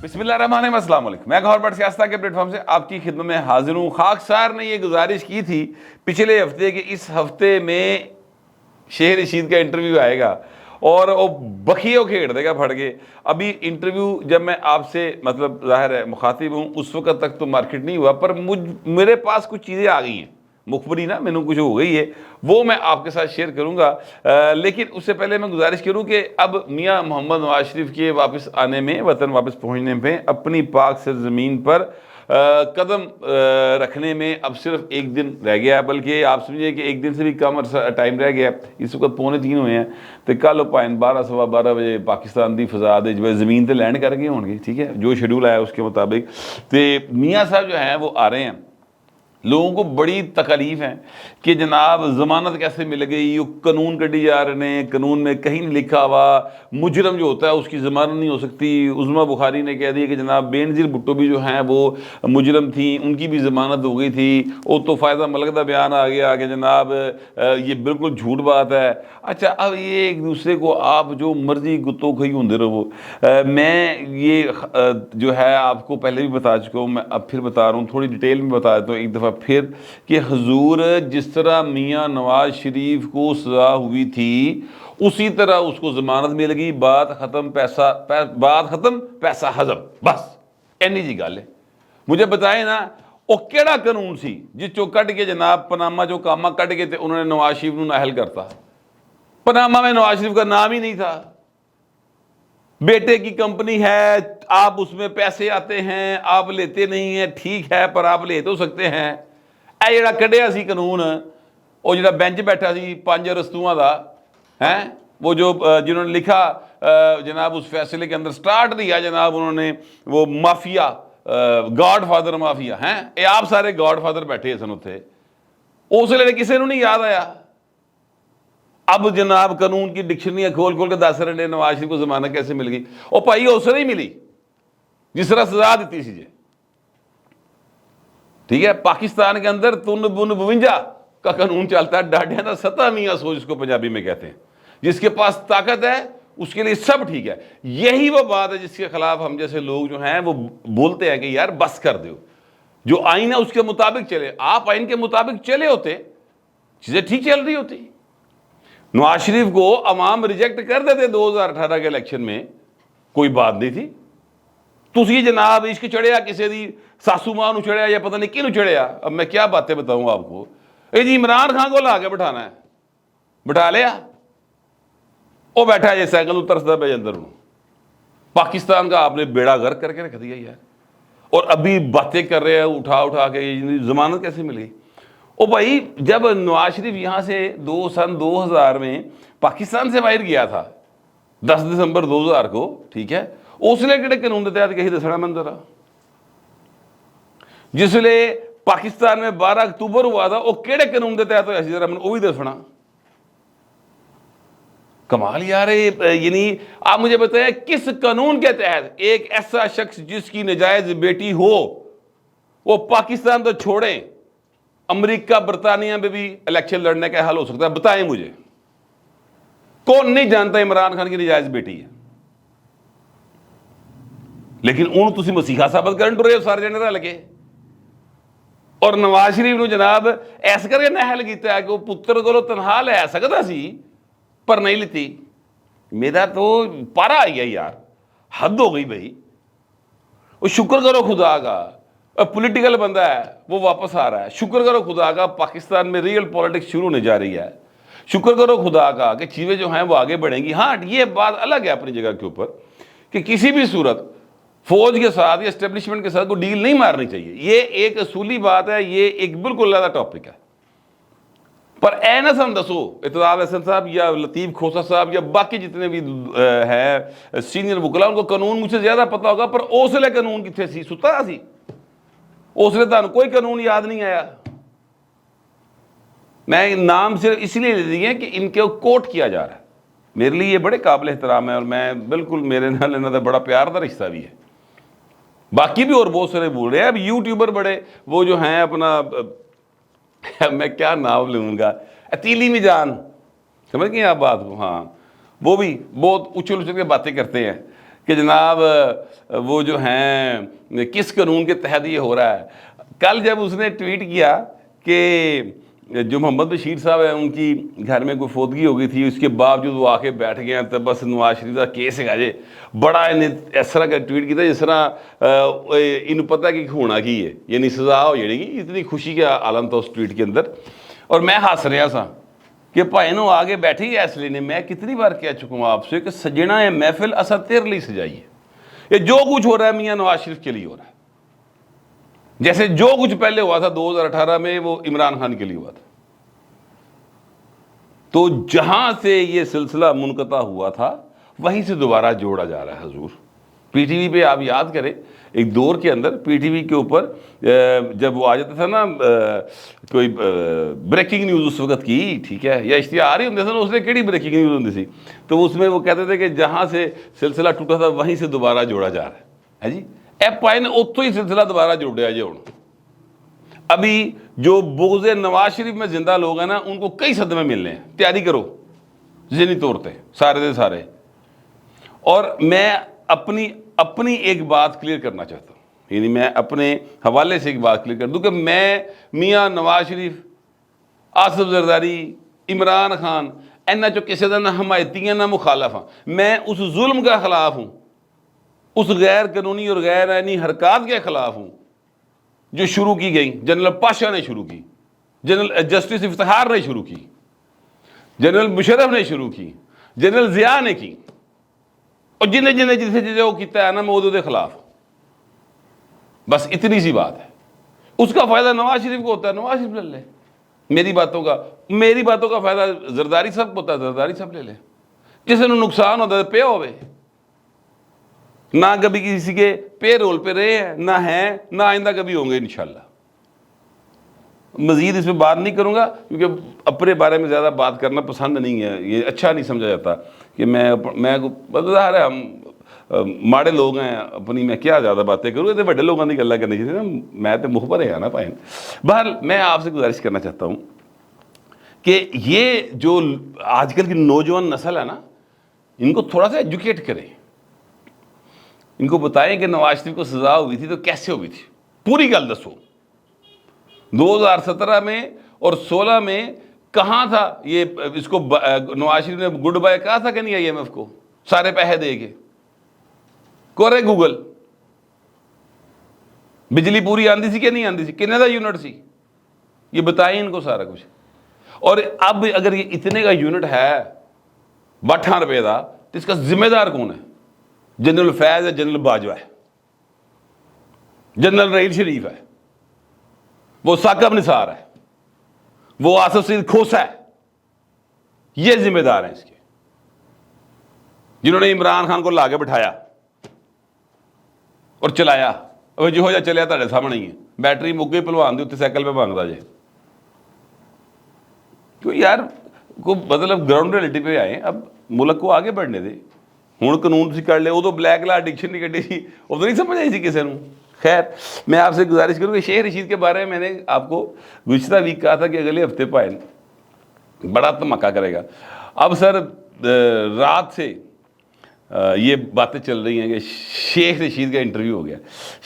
بسم اللہ الرحمن الرحیم، السلام علیکم۔ میں گوہر بٹ سیاستہ کے پلیٹ فارم سے آپ کی خدمت میں حاضر ہوں۔ خاکسار نے یہ گزارش کی تھی پچھلے ہفتے کہ اس ہفتے میں شیخ رشید کا انٹرویو آئے گا اور وہ بخیوں کھیڑ دے گا پھڑ کے۔ ابھی انٹرویو جب میں آپ سے مطلب ظاہر ہے مخاطب ہوں، اس وقت تک تو مارکیٹ نہیں ہوا، پر میرے پاس کچھ چیزیں آ گئی ہیں مخبری نا، میں نے کچھ ہو گئی ہے، وہ میں آپ کے ساتھ شیئر کروں گا۔ لیکن اس سے پہلے میں گزارش کروں کہ اب میاں محمد نواز شریف کے واپس آنے میں، وطن واپس پہنچنے میں، اپنی پاک سرزمین پر قدم رکھنے میں اب صرف ایک دن رہ گیا ہے، بلکہ آپ سمجھیں کہ ایک دن سے بھی کم عرصہ ٹائم رہ گیا ہے۔ اس وقت 2:45 ہوئے ہیں، تو کل پائن 12 بجے پاکستان دی فضا دے جو زمین تے لینڈ کر گئے ہوں گے، ٹھیک ہے، جو شیڈول آیا اس کے مطابق۔ تو میاں صاحب جو ہیں وہ آ رہے ہیں۔ لوگوں کو بڑی تکلیف ہے کہ جناب ضمانت کیسے مل گئی، وہ قانون کٹی جا رہے ہیں، قانون میں کہیں نہیں لکھا ہوا مجرم جو ہوتا ہے اس کی ضمانت نہیں ہو سکتی۔ عظمیٰ بخاری نے کہہ دیا کہ جناب بینظیر بھٹو بھی جو ہیں وہ مجرم تھیں، ان کی بھی ضمانت ہو گئی تھی۔ وہ تو فائدہ ملک دا بیان آ گیا کہ جناب یہ بالکل جھوٹ بات ہے۔ اچھا، اب یہ ایک دوسرے کو آپ جو مرضی گتوں کھئی ہوندے رہو۔ میں یہ جو ہے آپ کو پہلے بھی بتا چکا ہوں، میں اب پھر بتا رہا ہوں، تھوڑی ڈیٹیل میں بتا دیتا ہوں ایک دفعہ پھر، کہ حضور جس طرح میاں نواز شریف کو سزا ہوئی تھی اسی طرح اس کو ضمانت مل گئی، بات ختم، پیسہ ہضم، بس اینی جی گل ہے۔ مجھے بتائیں نا وہ کیڑا قانون سی جس چو کٹ کے جناب پناما جو کاما کٹ کے انہوں نے نواز شریف نو نااہل کرتا۔ پناما میں نواز شریف کا نام ہی نہیں تھا، بیٹے کی کمپنی ہے، آپ اس میں پیسے آتے ہیں، آپ لیتے نہیں ہیں، ٹھیک ہے، پر آپ لے تو سکتے ہیں۔ اے جڑا کڈیا سی قانون، وہ جڑا بینچ بیٹھا سی 5 رستوؤں دا ہیں، وہ جو جنہوں نے لکھا جناب اس فیصلے کے اندر سٹارٹ دیا جناب انہوں نے، وہ مافیا، گاڈ فادر مافیا ہیں، اے آپ سارے گاڈ فادر بیٹھے سن اتنے، اس لیے کسی نے نہیں یاد آیا۔ اب جناب قانون کی ڈکشنریاں کھول کھول کے دس رہے ہیں نواز شریف کو ضمانت کیسے مل گئی۔ وہ بھائی اس طرح ہی ملی جس طرح سزا دیتی سی جی، ٹھیک ہے۔ پاکستان کے اندر 352 کا قانون چلتا ہے، ڈاڈیاں دا ستا میاں سوچ اس کو پنجابی میں کہتے ہیں۔ جس کے پاس طاقت ہے اس کے لیے سب ٹھیک ہے۔ یہی وہ بات ہے جس کے خلاف ہم جیسے لوگ جو ہیں وہ بولتے ہیں کہ یار بس کر دو، جو آئین ہے اس کے مطابق چلے۔ آپ آئین کے مطابق چلے ہوتے، چیزیں ٹھیک چل رہی ہوتی۔ نواز شریف کو عوام ریجیکٹ کر دیتے 2018 کے الیکشن میں، کوئی بات نہیں تھی۔ تسی جناب عشق چڑھیا کسی دی ساسو ماں نو چڑھیا یا پتہ نہیں کی نو چڑھیا، اب میں کیا باتیں بتاؤں آپ کو۔ اے جی عمران خان کو لا کے بٹھانا ہے، بٹھا لیا، وہ بیٹھا ہے سائیکل اترستا پہ اندر ہوں۔ پاکستان کا آپ نے بیڑا غرق کر کے رکھ دیا یار، اور ابھی باتیں کر رہے ہیں اٹھا کے ضمانت کیسے مل گئی۔ او بھائی جب نواز شریف یہاں سے سن 2000 میں پاکستان سے باہر گیا تھا 10 دسمبر 2000 کو، ٹھیک ہے، اس لیے کہڑے قانون کے تحت کہیں دسنا من ذرا، جس لیے پاکستان میں 12 اکتوبر ہوا تھا وہ کہڑے قانون کے تحت ہوا سی ذرا من وہ بھی دسنا۔ کمال یار، یعنی آپ مجھے بتائیں کس قانون کے تحت ایک ایسا شخص جس کی نجائز بیٹی ہو وہ پاکستان تو چھوڑیں، امریکہ برطانیہ میں بھی الیکشن لڑنے کا حل ہو سکتا ہے؟ بتائیں مجھے، کون نہیں جانتا عمران خان کی نجائز بیٹی ہے؟ لیکن ان تسی مسیحا ثابت کرن ٹرے ہو سارے جنے رل کے، اور نواز شریف نو جناب ایس کر کے نااہل کیتا ہے کہ وہ پتر کو تنہا لے سکتا سی پر نہیں لیتی۔ میرا تو پارا آئی ہے یار، حد ہو گئی بھائی۔ وہ شکر کرو خدا کا، پولیٹیکل بندہ ہے وہ واپس آ رہا ہے، شکر کرو خدا کا پاکستان میں ریئل پولیٹکس شروع ہونے جا رہی ہے، شکر کرو خدا کا کہ چیزیں جو ہیں وہ آگے بڑھیں گی۔ ہاں یہ بات الگ ہے اپنی جگہ کے اوپر کہ کسی بھی صورت فوج کے ساتھ یا اسٹیبلشمنٹ کے ساتھ کوئی ڈیل نہیں مارنی چاہیے، یہ ایک اصولی بات ہے، یہ ایک بالکل علیحدہ ٹاپک ہے۔ پر اے نہ سم دسو اعتدال احسن صاحب یا لطیف کھوسا صاحب یا باقی جتنے بھی ہیں سینئر وکلا، ان کو قانون مجھ سے زیادہ پتا ہوگا، پر اس لیے قانون کتنے سی؟ ستا سی اس لیے تمہیں کوئی قانون یاد نہیں آیا۔ میں نام صرف اس لیے لے دیے کہ ان کو کوٹ کیا جا رہا ہے، میرے لیے یہ بڑے قابل احترام ہے، اور میں بالکل میرے نال انہاں دا بڑا پیار دا رشتہ بھی ہے۔ باقی بھی اور بہت سارے بول رہے ہیں، اب یوٹیوبر بڑے وہ جو ہیں اپنا میں کیا نام لوں گا، تیلی میں جان، سمجھ گئے آپ بات کو؟ ہاں وہ بھی بہت اچھل اچھل کے باتیں کرتے ہیں کہ جناب وہ جو ہیں کس قانون کے تحت یہ ہو رہا ہے. کل جب اس نے ٹویٹ کیا کہ جو محمد بشیر صاحب ہیں ان کی گھر میں کوئی فوتگی ہو گئی تھی, اس کے باوجود وہ آ کے بیٹھ گئے ہیں, تو بس نواز شریف کا کیس ہے جی, بڑا انہیں اس طرح کا ٹویٹ کیا جس طرح انہوں پتہ کہ ہونا کی ہے, یعنی سزا ہو جائے گی. اتنی خوشی کا عالم تھا اس ٹویٹ کے اندر. اور میں ہنس رہا سا کہ بھائی نو آگے بیٹھے ہی اس لیے نے, میں کتنی بار کہہ چکا ہوں آپ سے کہ سجنا ہے محفل اسا تیرے لیے سجائی ہے. یہ جو کچھ ہو رہا ہے میاں نواز شریف کے لیے ہو رہا ہے, جیسے جو کچھ پہلے ہوا تھا 2018 میں وہ عمران خان کے لیے ہوا تھا. تو جہاں سے یہ سلسلہ منقطع ہوا تھا وہیں سے دوبارہ جوڑا جا رہا ہے حضور. پی ٹی وی پہ آپ یاد کریں ایک دور کے اندر پی ٹی وی کے اوپر جب وہ آ جاتا تھا نا کوئی بریکنگ نیوز اس وقت کی, ٹھیک ہے, یا اشتہار ہی ہوتے تھے نا, اس نے کیڑی بریکنگ نیوز ہوتی تھی, تو اس میں وہ کہتے تھے کہ جہاں سے سلسلہ ٹوٹا تھا وہیں سے دوبارہ جوڑا جا رہا ہے جی. ایپ پائے نے اتوں ہی سلسلہ دوبارہ جوڑا جی. ہوں ابھی جو بغض نواز شریف میں زندہ لوگ ہیں نا, ان کو کئی صدمے ملنے ہیں, تیاری کرو ذہنی طور پہ سارے دے سارے. اور میں اپنی ایک بات کلیئر کرنا چاہتا ہوں, یعنی میں اپنے حوالے سے ایک بات کلیئر کر دوں کہ میں میاں نواز شریف, آصف زرداری, عمران خان اینا جو کسی دا نہ حمایتی ہیں نہ مخالف ہاں. میں اس ظلم کا خلاف ہوں, اس غیر قانونی اور غیر آئینی حرکات کے خلاف ہوں جو شروع کی گئی. جنرل پاشا نے شروع کی, جنرل جسٹس افتخار نے شروع کی, جنرل مشرف نے شروع کی, جنرل ضیاء نے کی, اور جنہیں جسے وہ کیتا ہے نا میں وہ دے خلاف. بس اتنی سی بات ہے. اس کا فائدہ نواز شریف کو ہوتا ہے, نواز شریف لے لے. میری باتوں کا فائدہ زرداری صاحب کو ہوتا ہے, زرداری صاحب لے لے. جسے نقصان ہوتا ہے پے ہوئے, نہ کبھی کسی کے پے رول پہ رہے ہیں, نہ ہیں, نہ آئندہ کبھی ہوں گے انشاءاللہ. مزید اس پہ بات نہیں کروں گا کیونکہ اپنے بارے میں زیادہ بات کرنا پسند نہیں ہے, یہ اچھا نہیں سمجھا جاتا کہ میں ظاہر ہے ہم ماڑے لوگ ہیں اپنی, میں کیا زیادہ باتیں کروں, تو بڑے لوگوں کی گلا کرنی چاہیے نا, میں تو مخبر ہے نا پائن. بہرحال میں آپ سے گزارش کرنا چاہتا ہوں کہ یہ جو آج کل کی نوجوان نسل ہے نا, ان کو تھوڑا سا ایجوکیٹ کریں, ان کو بتائیں کہ نواز شریف کو سزا ہوئی تھی تو کیسے ہوئی تھی, پوری گل دسو. 2017 میں اور 16 میں کہاں تھا یہ, اس کو نواز شریف نے گڈ بائی کہا تھا کہ نہیں آئی ایم ایف کو سارے پیسے دے کے؟ کرے گوگل, بجلی پوری آندی سی کہ نہیں آندی سی, کنے دا یونٹ سی, یہ بتائیں ان کو سارا کچھ. اور اب اگر یہ اتنے کا یونٹ ہے 62 روپے دا, تو اس کا ذمہ دار کون ہے؟ جنرل فیض ہے, جنرل باجوہ ہے, جنرل رحیل شریف ہے, وہ ثاقب نثار ہے, وہ آصف سعید کھوسا ہے. یہ ذمہ دار ہیں اس کے, جنہوں نے عمران خان کو لا کے بٹھایا اور چلایا. اب جو ہو جا چلیا تھے سامنے ہی ہے, بیٹری مک گئی پلوان دی اتنے سائیکل پہ مانگتا جائے. کیوں یار کو مطلب گراؤنڈ ریئلٹی پہ آئے, اب ملک کو آگے بڑھنے دے. ہوں قانون تھی کر لے, وہ تو بلیک لا ڈکشن نہیں کٹی سی, وہ تو نہیں سمجھ آئی سی کسی نے. خیر میں آپ سے گزارش کروں کہ شیخ رشید کے بارے میں نے آپ کو گزشتہ ویک کہا تھا کہ اگلے ہفتے پائے بڑا دھماکہ کرے گا. اب سر رات سے یہ باتیں چل رہی ہیں کہ شیخ رشید کا انٹرویو ہو گیا.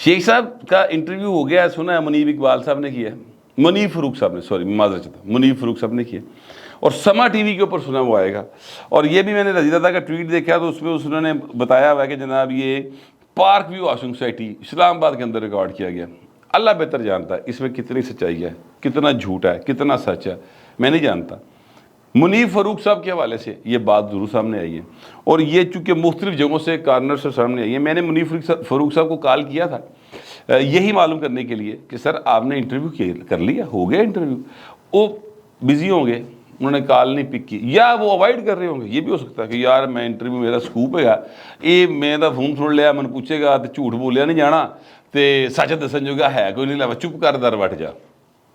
شیخ صاحب کا انٹرویو ہو گیا, سنا ہے منیب اقبال صاحب نے کیا, منیب فروق صاحب نے, سوری معذرت چاہتا ہوں, منیب فروق صاحب نے کیا, اور سما ٹی وی کے اوپر سنا وہ آئے گا. اور یہ بھی میں نے رضی دادا کا ٹویٹ دیکھا تو اس میں انہوں نے بتایا ہوا ہے کہ جناب یہ پارک ویو ہاؤسنگ سوسائٹی اسلام آباد کے اندر ریکارڈ کیا گیا. اللہ بہتر جانتا ہے اس میں کتنی سچائی ہے, کتنا جھوٹ ہے, کتنا سچ ہے, میں نہیں جانتا. منیب فروق صاحب کے حوالے سے یہ بات ضرور سامنے آئی ہے, اور یہ چونکہ مختلف جگہوں سے کارنر سے سامنے آئی ہے. میں نے منیب فروق صاحب کو کال کیا تھا یہی معلوم کرنے کے لیے کہ سر آپ نے انٹرویو کر لیا, ہو گیا انٹرویو. وہ بزی ہوں گے, انہوں نے کال نہیں پک کی, یا وہ اوائڈ کر رہے ہوں گے. یہ بھی ہو سکتا ہے کہ یار میں انٹرویو میرا سکوپ ہے, یہ میں دا فون سن لیا, من پوچھے گا تو جھوٹ بولیا نہیں جانا, تو سچ دسن جو ہے کوئی نہیں, لا چپ کر در بیٹھ جا.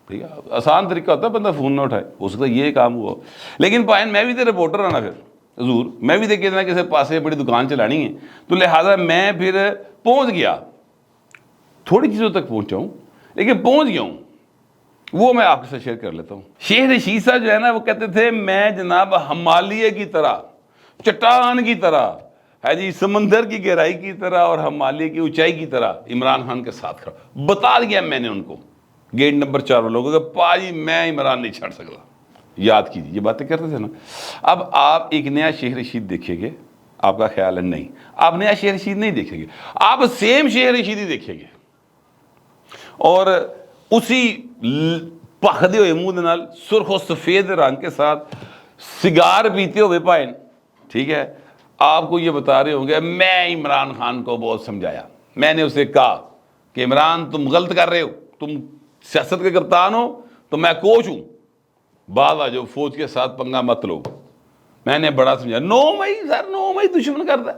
ٹھیک ہے, آسان طریقہ ہوتا ہے بندہ فون نہ اٹھائے, ہو سکتا ہے یہ کام ہوا. لیکن پائن میں بھی تو رپورٹر آنا, پھر حضور میں بھی دیکھے نا کسی پاسے بڑی دکان چلانی ہے, تو لہٰذا میں پھر پہنچ گیا, تھوڑی چیزوں تک پہنچا ہوں لیکن پہنچ گیا ہوں. وہ میں آپ کے ساتھ شیئر کر لیتا ہوں. شیخ رشید صاحب جو ہے نا وہ کہتے تھے میں جناب ہمالیہ کی طرح, چٹان کی طرح ہے جی سمندر کی گہرائی کی طرح اور ہمالیہ کی اونچائی کی طرح عمران خان کے ساتھ کھڑا. بتا دیا میں نے ان کو گیٹ نمبر 4 والوں کو کہ پاجی میں عمران نہیں چھڑ سکتا. یاد کیجیے یہ باتیں کرتے تھے نا. اب آپ ایک نیا شیخ رشید دیکھیں گے, آپ کا خیال ہے نہیں, آپ نیا شیخ رشید نہیں دیکھیں گے, آپ سیم شیخ رشید ہی دیکھیں گے, اور اسی پخدے ہوئے منہ نال سرخ و سفید رنگ کے ساتھ سگار پیتے ہوئے پائن, ٹھیک ہے, آپ کو یہ بتا رہے ہوں گے میں عمران خان کو بہت سمجھایا, میں نے اسے کہا کہ عمران تم غلط کر رہے ہو, تم سیاست کے کپتان ہو تو میں کوچ ہوں, بعد آ جاؤ فوج کے ساتھ پنگا مت لو. میں نے بڑا سمجھا, 9 مئی سر 9 مئی دشمن کرتا ہے,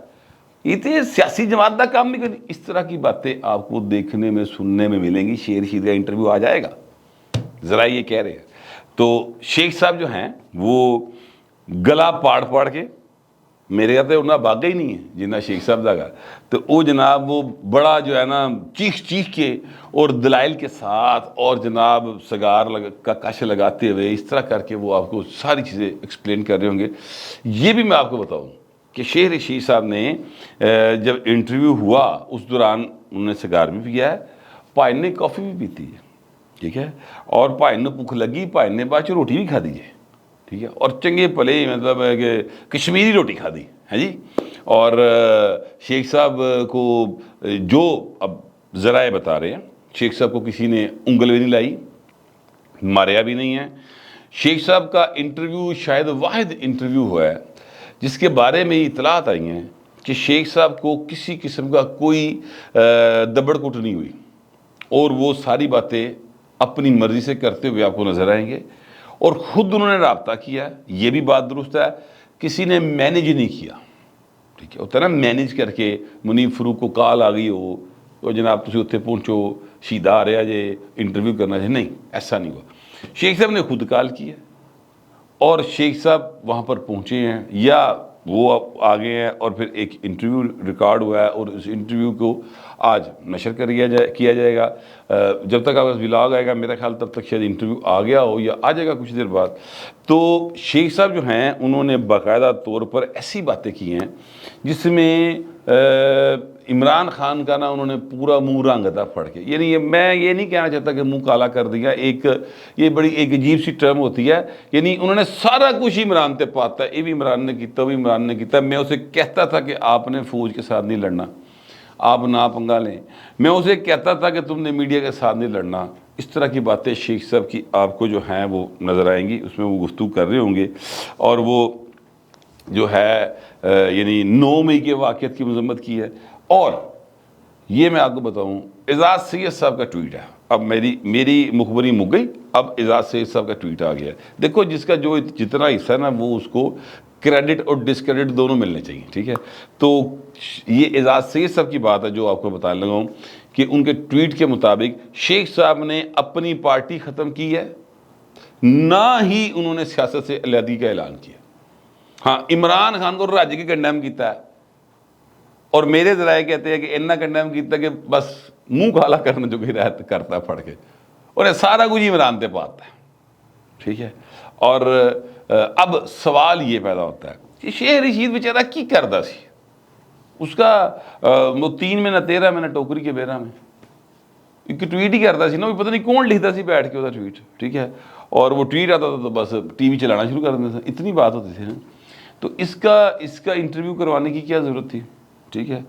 یہ تو سیاسی جماعت کا کام نہیں کرنی. اس طرح کی باتیں آپ کو دیکھنے میں سننے میں ملیں گی. شیخ رشید کا انٹرویو آ جائے گا, ذرا یہ کہہ رہے ہیں. تو شیخ صاحب جو ہیں وہ گلا پاڑ پاڑ کے, میرے گھر تو انہیں بھاگا ہی نہیں ہے جنہیں شیخ صاحب دا گھر, تو وہ جناب وہ بڑا جو ہے نا چیخ چیخ کے اور دلائل کے ساتھ اور جناب سگار کا کش لگاتے ہوئے اس طرح کر کے وہ آپ کو ساری چیزیں ایکسپلین کر رہے ہوں گے. یہ بھی میں آپ کو بتاؤں کہ شیخ رشید صاحب نے جب انٹرویو ہوا اس دوران انہوں نے سگار بھی پیا ہے, بھائی نے کافی بھی پیتی ہے, ٹھیک ہے, اور بھائی نے بھوک لگی, بھائی نے بعد روٹی بھی کھا دی ہے, ٹھیک ہے, اور چنگے پلے مطلب ہے کہ کشمیری روٹی کھا دی ہے جی. اور شیخ صاحب کو جو اب ذرائع بتا رہے ہیں, شیخ صاحب کو کسی نے انگل بھی نہیں لائی, ماریا بھی نہیں ہے. شیخ صاحب کا انٹرویو شاید واحد انٹرویو ہوا ہے جس کے بارے میں اطلاعات آئی ہیں کہ شیخ صاحب کو کسی قسم کا کوئی دبڑ کٹ نہیں ہوئی, اور وہ ساری باتیں اپنی مرضی سے کرتے ہوئے آپ کو نظر آئیں گے. اور خود انہوں نے رابطہ کیا ہے, یہ بھی بات درست ہے, کسی نے مینیج نہیں کیا, ٹھیک ہے, ہوتا ہے نا مینیج کر کے منیب فروغ کو کال آ گئی ہو تو جناب تسی اتنے پہنچو شیدہ آ رہا جے انٹرویو کرنا چاہیے, نہیں ایسا نہیں ہوا. شیخ صاحب نے خود کال کی ہے اور شیخ صاحب وہاں پر پہنچے ہیں یا وہ آگے ہیں, اور پھر ایک انٹرویو ریکارڈ ہوا ہے اور اس انٹرویو کو آج نشر کیا جائے گا. جب تک آپ کا ولاگ آئے گا میرا خیال تب تک شاید انٹرویو آ گیا ہو یا آ جائے گا کچھ دیر بعد. تو شیخ صاحب جو ہیں انہوں نے باقاعدہ طور پر ایسی باتیں کی ہیں جس میں عمران خان کا نا انہوں نے پورا منہ رنگ تھا پڑھ کے. یعنی میں یہ نہیں کہنا چاہتا کہ منہ کالا کر دیا, یہ بڑی ایک عجیب سی ٹرم ہوتی ہے. یعنی انہوں نے سارا کچھ عمران تے پاتا ہے, یہ بھی عمران نے کیتا, وہ بھی عمران نے کیتا. میں اسے کہتا تھا کہ آپ نے فوج کے ساتھ نہیں لڑنا, آپ نہ پنگا لیں. میں اسے کہتا تھا کہ تم نے میڈیا کے ساتھ نہیں لڑنا. اس طرح کی باتیں شیخ صاحب کی آپ کو جو ہیں وہ نظر آئیں گی, اس میں وہ گفتگو کر رہے ہوں گے. اور وہ جو ہے یعنی 9 مئی کے واقعات کی مذمت کی ہے. اور یہ میں آپ کو بتاؤں, اعزاز سید صاحب کا ٹویٹ ہے. اب میری مخبری مک گئی, اب اعزاز سید صاحب کا ٹویٹ آ گیا ہے. دیکھو جس کا جو جتنا حصہ ہے نا وہ اس کو کریڈٹ اور ڈسکریڈٹ دونوں ملنے چاہیے, ٹھیک ہے. تو یہ اعزاز سید صاحب کی بات ہے جو آپ کو بتانے لگا ہوں کہ ان کے ٹویٹ کے مطابق شیخ صاحب نے اپنی پارٹی ختم کی ہے, نہ ہی انہوں نے سیاست سے علیحدگی کا اعلان کیا. ہاں عمران خان کو راجی کے کنڈیم کیتا ہے, اور میرے ذرائع کہتے ہیں کہ انہا کنڈیم کیتا کہ بس منہ کالا کرنا جو کہ رہت کرتا پڑھ کے, اور سارا کچھ عمران تے پاتا ہے, ٹھیک ہے. اور اب سوال یہ پیدا ہوتا ہے کہ شیخ رشید بیچارہ کی کردا سی, اس کا وہ 3 میں نہ 13 میں نہ ٹوکری کے بیرا میں ایک ٹویٹ ہی کرتا سی نا, پتہ نہیں کون لکھتا سی بیٹھ کے وہ ٹویٹ, ٹھیک ہے. اور وہ ٹویٹ آتا تھا تو بس ٹی وی چلانا شروع کر دیتے تھے, اتنی بات ہوتی تھی. تو اس کا انٹرویو کروانے کی کیا ضرورت تھی, ٹھیک ہے.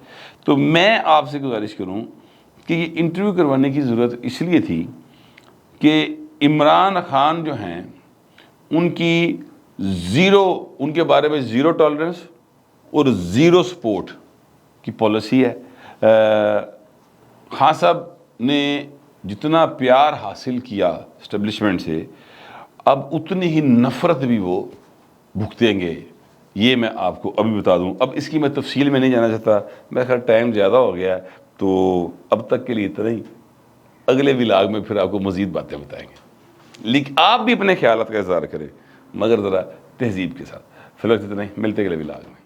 تو میں آپ سے گزارش کروں کہ یہ انٹرویو کروانے کی ضرورت اس لیے تھی کہ عمران خان جو ہیں ان کی ان کے بارے میں 0 ٹالرنس اور 0 سپورٹ کی پالیسی ہے. خان صاحب نے جتنا پیار حاصل کیا اسٹیبلشمنٹ سے, اب اتنی ہی نفرت بھی وہ بھگتیں گے, یہ میں آپ کو ابھی بتا دوں. اب اس کی میں تفصیل میں نہیں جانا چاہتا, میں خیر ٹائم زیادہ ہو گیا ہے, تو اب تک کے لیے اتنا ہی. اگلے ولاگ میں پھر آپ کو مزید باتیں بتائیں گے, لیکن آپ بھی اپنے خیالات کا اظہار کریں مگر ذرا تہذیب کے ساتھ. فی الوقت اتنا ہی, ملتے اگلے ولاگ میں.